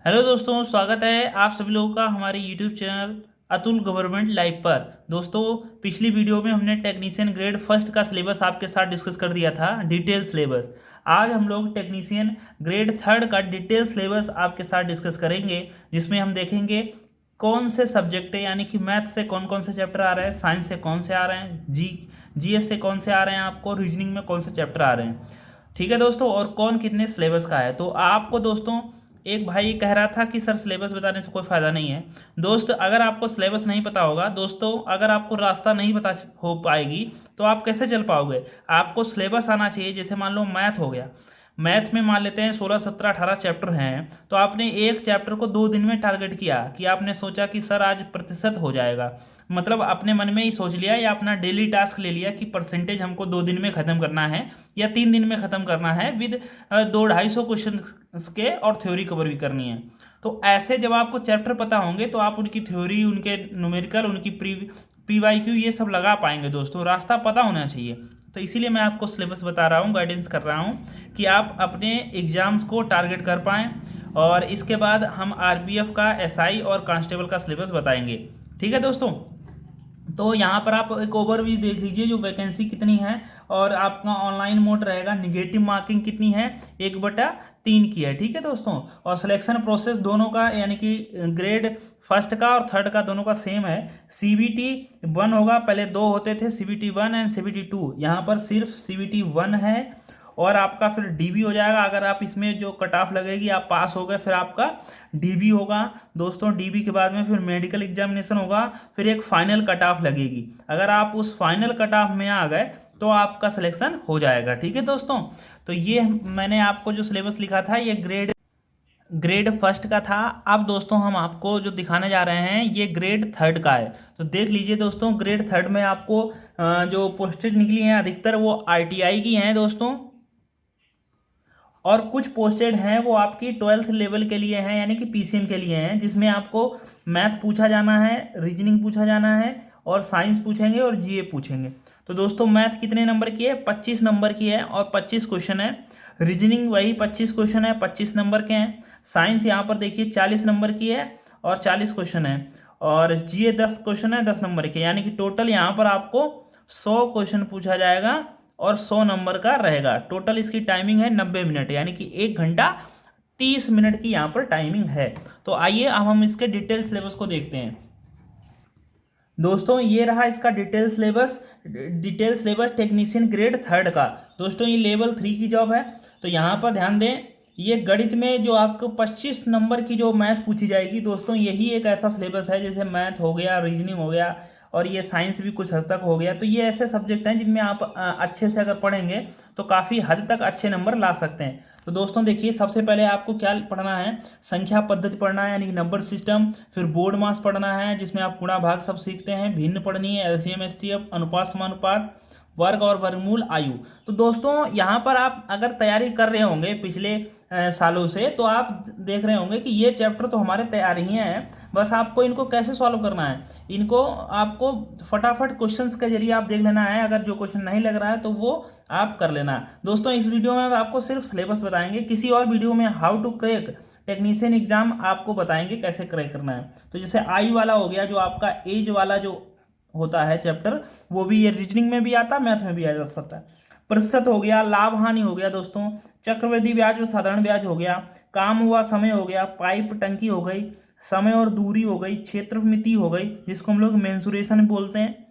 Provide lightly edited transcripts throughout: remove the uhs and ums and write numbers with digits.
Hello दोस्तों, स्वागत है आप सभी लोगों का हमारे YouTube channel Atul government live पर। दोस्तों, पिछली वीडियो में हमने टेक्नीशियन ग्रेड फर्स्ट का सिलेबस आपके साथ डिस्कस कर दिया था, डिटेल सिलेबस। आज हम लोग टेक्नीशियन ग्रेड थर्ड का डिटेल सिलेबस आपके साथ डिस्कस करेंगे, जिसमें हम देखेंगे कौन से सब्जेक्ट है, यानी कि मैथ से कौन कौन से चैप्टर आ रहे हैं, साइंस से कौन से आ रहे हैं, जीएस से कौन से आ रहे हैं, आपको रीजनिंग में कौन से चैप्टर आ रहे हैं। ठीक है दोस्तों, और कौन कितने सिलेबस का है। तो आपको दोस्तों, एक भाई कह रहा था कि सर सिलेबस बताने से कोई फ़ायदा नहीं है। दोस्त, अगर आपको सिलेबस नहीं पता होगा, दोस्तों अगर आपको रास्ता नहीं पता हो पाएगी तो आप कैसे चल पाओगे। आपको सिलेबस आना चाहिए। जैसे मान लो मैथ हो गया, मैथ में मान लेते हैं 16 17 18 चैप्टर हैं, तो आपने एक चैप्टर को 2 दिन में टारगेट किया कि आपने सोचा कि सर आज प्रतिशत हो जाएगा, मतलब अपने मन में ही सोच लिया या अपना डेली टास्क ले लिया कि परसेंटेज हमको 2 दिन में ख़त्म करना है या 3 दिन में ख़त्म करना है, विद 200-250 क्वेश्चन के, और थ्योरी कवर भी करनी है। तो ऐसे जब आपको चैप्टर पता होंगे तो आप उनकी थ्योरी, उनके न्यूमेरिकल, उनकी पीवाईक्यू ये सब लगा पाएंगे। दोस्तों रास्ता पता होना चाहिए। तो इसीलिए मैं आपको सिलेबस बता रहा हूँ, गाइडेंस कर रहा हूँ कि आप अपने एग्जाम्स को टारगेट कर पाएँ। और इसके बाद हम आरपीएफ का, एसआई और कांस्टेबल का सिलेबस बताएंगे। ठीक है दोस्तों, तो यहाँ पर आप एक ओवरव्यू देख लीजिए, जो वैकेंसी कितनी है, और आपका ऑनलाइन मोड रहेगा। निगेटिव मार्किंग कितनी है, 1/3 की है। ठीक है दोस्तों, और सिलेक्शन प्रोसेस दोनों का, यानी कि ग्रेड फर्स्ट का और थर्ड का दोनों का सेम है। सीबीटी 1 होगा, पहले 2 होते थे, सीबीटी 1 एंड सीबीटी 2। यहाँ पर सिर्फ सीबीटी 1 है, और आपका फिर डीबी हो जाएगा। अगर आप इसमें जो कट ऑफ लगेगी, आप पास हो गए, फिर आपका डीबी होगा। दोस्तों डीबी के बाद में फिर मेडिकल एग्जामिनेशन होगा, फिर एक फाइनल कट ऑफ लगेगी। अगर आप उस फाइनल कट ऑफ में आ गए तो आपका सिलेक्शन हो जाएगा। ठीक है दोस्तों, तो ये मैंने आपको जो सिलेबस लिखा था, ये ग्रेड फर्स्ट का था। अब दोस्तों हम आपको जो दिखाने जा रहे हैं, ये ग्रेड थर्ड का है। तो देख लीजिए दोस्तों, ग्रेड थर्ड में आपको जो पोस्टेड निकली हैं अधिकतर वो आईटीआई की हैं दोस्तों, और कुछ पोस्टेड हैं वो आपकी 12th लेवल के लिए हैं, यानी कि पीसीएम के लिए हैं, जिसमें आपको मैथ पूछा जाना है, रीजनिंग पूछा जाना है, और साइंस पूछेंगे और जीए पूछेंगे। तो दोस्तों मैथ कितने नंबर की है, 25 नंबर की है, और 25 क्वेश्चन है। रीजनिंग वही 25 क्वेश्चन है, 25 नंबर के हैं। साइंस यहाँ पर देखिए 40 नंबर की है और 40 क्वेश्चन है, और जीए 10 क्वेश्चन है, 10 नंबर के, यानी कि टोटल यहाँ पर आपको 100 क्वेश्चन पूछा जाएगा और 100 नंबर का रहेगा। टोटल इसकी टाइमिंग है 90 मिनट, यानी कि 1 घंटा 30 मिनट की यहाँ पर टाइमिंग है। तो आइए अब हम इसके डिटेल सिलेबस को देखते हैं। दोस्तों ये रहा इसका detail syllabus technician grade third का। दोस्तों ये लेवल 3 की जॉब है। तो यहाँ पर ध्यान दें, ये गणित में जो आपको 25 नंबर की जो मैथ पूछी जाएगी, दोस्तों यही एक ऐसा सिलेबस है, जैसे मैथ हो गया, रीजनिंग हो गया, और ये साइंस भी कुछ हद तक हो गया। तो ये ऐसे सब्जेक्ट हैं जिनमें आप अच्छे से अगर पढ़ेंगे तो काफ़ी हद तक अच्छे नंबर ला सकते हैं। तो दोस्तों देखिए, सबसे पहले आपको क्या पढ़ना है, संख्या पद्धति पढ़ना है, यानी कि नंबर सिस्टम। फिर बोर्ड मास पढ़ना है, जिसमें आप गुणा भाग सब सीखते हैं। भिन्न पढ़नी है, एलसीएम एचसीएफ, अनुपात समानुपात, वर्ग और वर्गमूल, आयु। तो दोस्तों यहाँ पर आप अगर तैयारी कर रहे होंगे पिछले सालों से, तो आप देख रहे होंगे कि ये चैप्टर तो हमारे तैयार ही हैं, बस आपको इनको कैसे सॉल्व करना है, इनको आपको फटाफट क्वेश्चंस के जरिए आप देख लेना है। अगर जो क्वेश्चन नहीं लग रहा है तो वो आप कर लेना। दोस्तों इस वीडियो में आपको सिर्फ सिलेबस बताएंगे, किसी और वीडियो में how to crack technician exam आपको बताएंगे कैसे क्रैक करना है। तो जैसे आई वाला हो गया, जो आपका एज वाला जो होता है चैप्टर, वो भी ये रीजनिंग में भी आता है, मैथ में भी आ जा सकता है। प्रतिशत हो गया, लाभ हानि हो गया दोस्तों, चक्रवृद्धि ब्याज और साधारण ब्याज हो गया, काम हुआ समय हो गया, पाइप टंकी हो गई, समय और दूरी हो गई, क्षेत्रमिति हो गई जिसको हम लोग मेंसुरेशन बोलते हैं,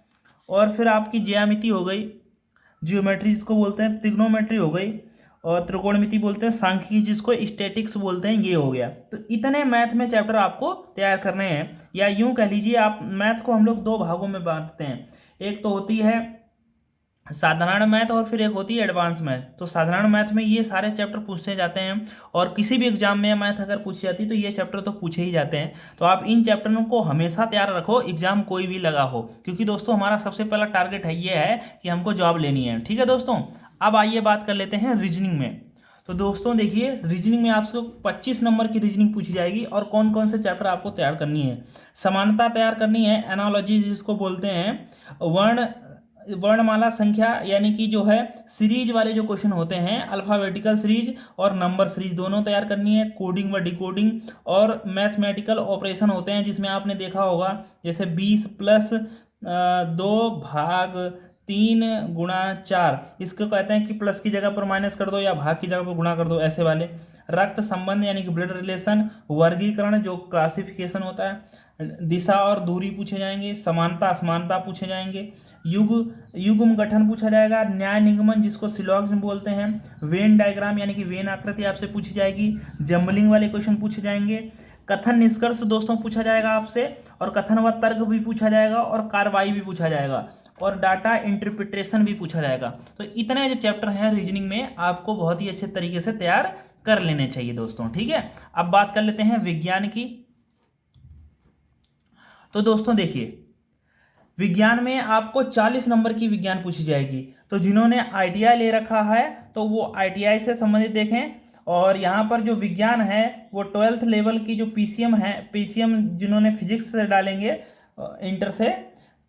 और फिर आपकी ज्यामिति हो गई, जियोमेट्री जिसको बोलते हैं, त्रिग्नोमेट्री हो गई, और त्रिकोणमिति बोलते हैं, सांख्यिकी जिसको स्टैटिक्स बोलते हैं, ये हो गया। तो इतने मैथ में चैप्टर आपको तैयार करने हैं, या यूं कह लीजिए आप, मैथ को हम लोग 2 भागों में बांटते हैं। एक तो होती है साधारण मैथ, और फिर एक होती है एडवांस मैथ। तो साधारण मैथ में ये सारे चैप्टर पूछे जाते हैं, और किसी भी एग्जाम में मैथ अगर पूछी जाती है तो ये चैप्टर तो पूछे ही जाते हैं। तो आप इन चैप्टरों को हमेशा तैयार रखो, एग्जाम कोई भी लगा हो, क्योंकि दोस्तों हमारा सबसे पहला टारगेट है ये है कि हमको जॉब लेनी है। ठीक है दोस्तों, अब आइए बात कर लेते हैं रीजनिंग में। तो दोस्तों देखिए, रीजनिंग में आपको 25 नंबर की रीजनिंग पूछी जाएगी, और कौन कौन से चैप्टर आपको तैयार करनी है। समानता तैयार करनी है, एनालॉजी जिसको बोलते हैं, वर्ण वर्णमाला संख्या यानी कि जो है सीरीज वाले जो क्वेश्चन होते हैं, अल्फ़ाबेटिकल सीरीज और नंबर सीरीज दोनों तैयार करनी है। कोडिंग व डिकोडिंग और मैथमेटिकल ऑपरेशन होते हैं जिसमें आपने देखा होगा, जैसे 20 प्लस 2/3 × 4, इसको कहते हैं कि प्लस की जगह पर माइनस कर दो या भाग की जगह पर गुणा कर दो, ऐसे वाले। रक्त संबंध यानी कि ब्लड रिलेशन, वर्गीकरण जो क्लासिफिकेशन होता है, दिशा और दूरी पूछे जाएंगे, समानता असमानता पूछे जाएंगे, युग्म गठन पूछा जाएगा, न्याय निगमन जिसको सिलॉजिज्म बोलते हैं, वेन डायग्राम यानी कि वेन आकृति आपसे पूछी जाएगी, जंबलिंग वाले क्वेश्चन पूछे जाएंगे, कथन निष्कर्ष दोस्तों पूछा जाएगा आपसे, और कथन व तर्क भी पूछा जाएगा, और कार्रवाई भी पूछा जाएगा, और डाटा इंटरप्रिटेशन भी पूछा जाएगा। तो इतने जो चैप्टर हैं रीजनिंग में आपको बहुत ही अच्छे तरीके से तैयार कर लेने चाहिए दोस्तों, ठीक है। अब बात कर लेते हैं विज्ञान की। तो दोस्तों देखिए, विज्ञान में आपको 40 नंबर की विज्ञान पूछी जाएगी। तो जिन्होंने ITI ले रखा है तो वो ITI से संबंधित देखें, और यहाँ पर जो विज्ञान है वो 12th लेवल की जो PCM है, PCM जिन्होंने फिजिक्स से डालेंगे इंटर से,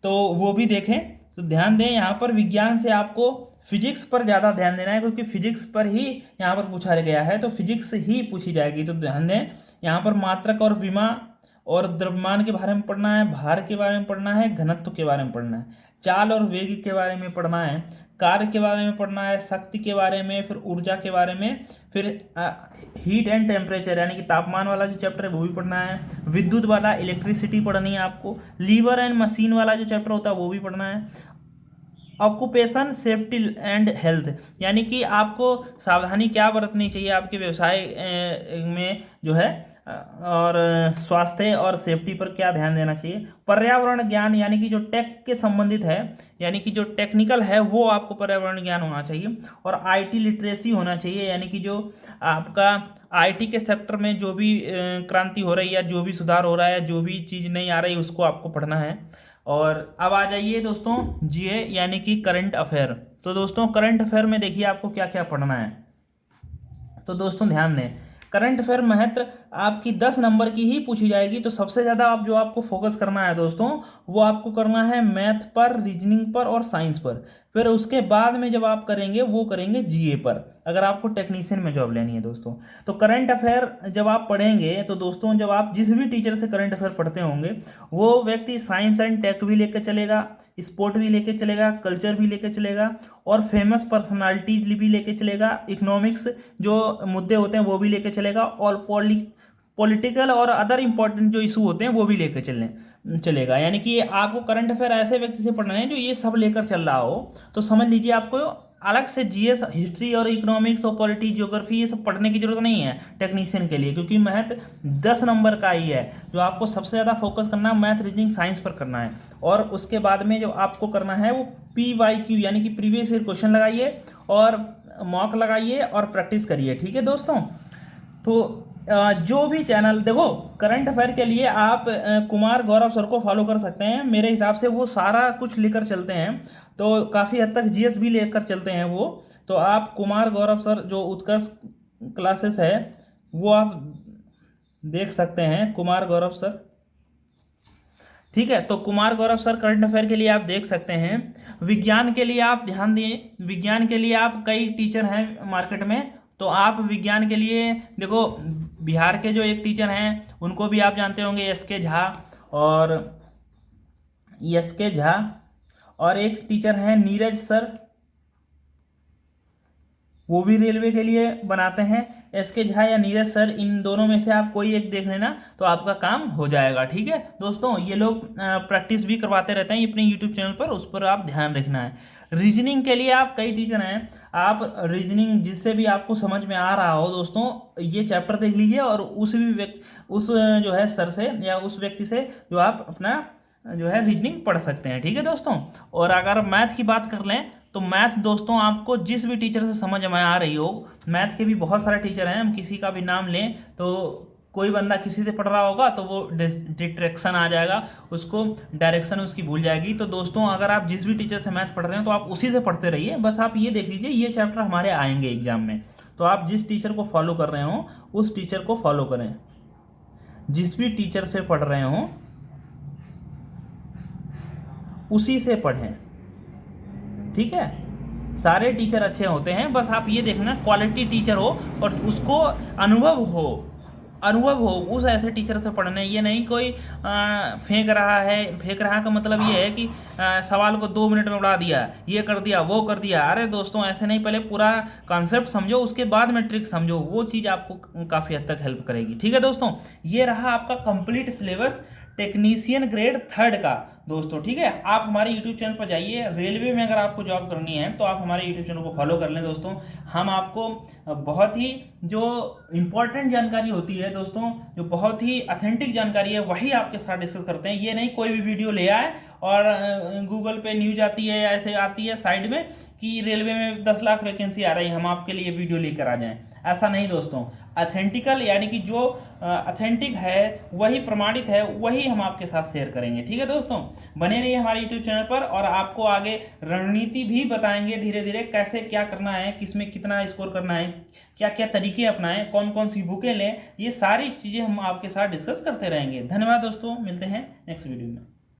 तो वो भी देखें। तो ध्यान दें, यहाँ पर विज्ञान से आपको फिजिक्स पर ज़्यादा ध्यान देना है, क्योंकि फिजिक्स पर ही यहाँ पर पूछा गया है, तो फिजिक्स ही पूछी जाएगी। तो ध्यान दें, यहाँ पर मात्रक और विमा और द्रव्यमान के बारे में पढ़ना है, भार के बारे में पढ़ना है, घनत्व के बारे में पढ़ना है, चाल और वेग के बारे में पढ़ना है, कार्य के बारे में पढ़ना है, शक्ति के बारे में, फिर ऊर्जा के बारे में, फिर हीट एंड टेम्परेचर यानी कि तापमान वाला जो चैप्टर है वो भी पढ़ना है, विद्युत वाला इलेक्ट्रिसिटी पढ़नी है आपको, लीवर एंड मशीन वाला जो चैप्टर होता है वो भी पढ़ना है, ऑक्यूपेशन सेफ्टी एंड हेल्थ यानी कि आपको सावधानी क्या बरतनी चाहिए आपके व्यवसाय में जो है, और स्वास्थ्य और सेफ्टी पर क्या ध्यान देना चाहिए, पर्यावरण ज्ञान यानी कि जो टेक के संबंधित है, यानी कि जो टेक्निकल है वो आपको पर्यावरण ज्ञान होना चाहिए, और IT लिटरेसी होना चाहिए, यानी कि जो आपका IT के सेक्टर में जो भी क्रांति हो रही है, जो भी सुधार हो रहा है, जो भी चीज़ नहीं आ रही उसको आपको पढ़ना है। और अब आ जाइए दोस्तों GA यानी कि करंट अफेयर। तो दोस्तों करंट अफेयर में देखिए आपको क्या क्या पढ़ना है। तो दोस्तों ध्यान दें, करंट अफेयर महत्व आपकी 10 नंबर की ही पूछी जाएगी। तो सबसे ज़्यादा आप जो आपको फोकस करना है दोस्तों, वो आपको करना है मैथ पर, रीजनिंग पर और साइंस पर। फिर उसके बाद में जब आप करेंगे वो करेंगे GA पर, अगर आपको टेक्नीशियन में जॉब लेनी है दोस्तों। तो करंट अफेयर जब आप पढ़ेंगे तो दोस्तों, जब आप जिस भी टीचर से करंट अफेयर पढ़ते होंगे वो व्यक्ति साइंस एंड टेक भी लेकर चलेगा, स्पोर्ट भी लेके चलेगा, कल्चर भी लेके चलेगा, और फेमस पर्सनालिटीज भी लेके चलेगा, इकोनॉमिक्स जो मुद्दे होते हैं वो भी लेके चलेगा, और पॉलिटिकल और अदर इंपॉर्टेंट जो इशू होते हैं वो भी लेकर चलेगा। यानी कि आपको करंट अफेयर ऐसे व्यक्ति से पढ़ना है जो ये सब लेकर चल रहा हो। तो समझ लीजिए, आपको अलग से GS हिस्ट्री और इकोनॉमिक्स और पॉलिटी ज्योग्राफी ये सब पढ़ने की जरूरत नहीं है टेक्नीशियन के लिए, क्योंकि मैथ 10 नंबर का ही है। जो आपको सबसे ज़्यादा फोकस करना है मैथ, रीजनिंग, साइंस पर करना है, और उसके बाद में जो आपको करना है वो PYQ यानी कि प्रीवियस ईयर क्वेश्चन लगाइए और मॉक लगाइए और प्रैक्टिस करिए, ठीक है दोस्तों। तो जो भी चैनल देखो करंट अफेयर के लिए आप कुमार गौरव सर को फॉलो कर सकते हैं। मेरे हिसाब से वो सारा कुछ लेकर चलते हैं, तो काफ़ी हद तक GS भी लेकर चलते हैं वो। तो आप कुमार गौरव सर जो उत्कर्ष क्लासेस है वो आप देख सकते हैं, कुमार गौरव सर, ठीक है। तो Kumar Gaurav sir current affair के लिए आप देख सकते हैं। विज्ञान के लिए आप ध्यान दें, विज्ञान के लिए आप कई टीचर हैं मार्केट में, तो आप विज्ञान के लिए देखो बिहार के जो एक टीचर हैं उनको भी आप जानते होंगे, SK झा, और SK झा, और एक टीचर हैं नीरज सर, वो भी रेलवे के लिए बनाते हैं। SK झा या नीरज सर, इन दोनों में से आप कोई एक देख लेना तो आपका काम हो जाएगा, ठीक है दोस्तों। ये लोग प्रैक्टिस भी करवाते रहते हैं अपने YouTube चैनल पर, उस पर आप ध्यान रखना है। रीजनिंग के लिए आप कई टीचर हैं, आप रीजनिंग जिससे भी आपको समझ में आ रहा हो दोस्तों, ये चैप्टर देख लीजिए और उस जो है सर से या उस व्यक्ति से जो आप अपना जो है रीजनिंग पढ़ सकते हैं, ठीक है दोस्तों। और अगर मैथ की बात कर लें तो मैथ दोस्तों आपको जिस भी टीचर से समझ में आ रही हो, मैथ के भी बहुत सारे टीचर हैं, हम किसी का भी नाम लें तो कोई बंदा किसी से पढ़ रहा होगा तो वो डिस्ट्रैक्शन आ जाएगा, उसको डायरेक्शन उसकी भूल जाएगी। तो दोस्तों अगर आप जिस भी टीचर से मैथ पढ़ रहे हैं तो आप उसी से पढ़ते रहिए। बस आप ये देख लीजिए ये चैप्टर हमारे आएंगे एग्जाम में, तो आप जिस टीचर को फॉलो कर रहे हो उस टीचर को फॉलो करें, जिस भी टीचर से पढ़ रहे हो उसी से पढ़ें, ठीक है, सारे टीचर अच्छे होते हैं, बस आप ये देखना क्वालिटी टीचर हो और उसको अनुभव हो उस ऐसे टीचर से पढ़ना है। ये नहीं कोई फेंक रहा है। फेंक रहा का मतलब ये है कि सवाल को 2 मिनट में उड़ा दिया, ये कर दिया, वो कर दिया। अरे दोस्तों ऐसे नहीं, पहले पूरा कॉन्सेप्ट समझो, उसके बाद में ट्रिक समझो, वो चीज़ आपको काफ़ी हद तक हेल्प करेगी। ठीक है दोस्तों, ये रहा आपका कंप्लीट सिलेबस टेक्नीशियन ग्रेड 3 का दोस्तों। ठीक है, आप हमारे यूट्यूब चैनल पर जाइए। रेलवे में अगर आपको जॉब करनी है तो आप हमारे यूट्यूब चैनल को फॉलो कर लें दोस्तों। हम आपको बहुत ही जो इम्पोर्टेंट जानकारी होती है दोस्तों, जो बहुत ही ऑथेंटिक जानकारी है, वही आपके साथ डिस्कस करते हैं। ये नहीं कोई भी वीडियो ले आए और गूगल पे न्यूज आती है या ऐसे आती है साइड में कि रेलवे में 10 लाख वैकेंसी आ रही है, हम आपके लिए वीडियो लेकर आ जाएं। ऐसा नहीं दोस्तों, ऑथेंटिकल यानी कि जो ऑथेंटिक है, वही प्रमाणित है, वही हम आपके साथ शेयर करेंगे। ठीक है दोस्तों, बने रहिए हमारे यूट्यूब चैनल पर और आपको आगे रणनीति भी बताएंगे धीरे धीरे, कैसे क्या करना है, किसमें कितना स्कोर करना है, क्या क्या तरीके अपनाएं, कौन कौन सी बुकें लें, ये सारी चीज़ें हम आपके साथ डिस्कस करते रहेंगे। धन्यवाद दोस्तों, मिलते हैं नेक्स्ट वीडियो में।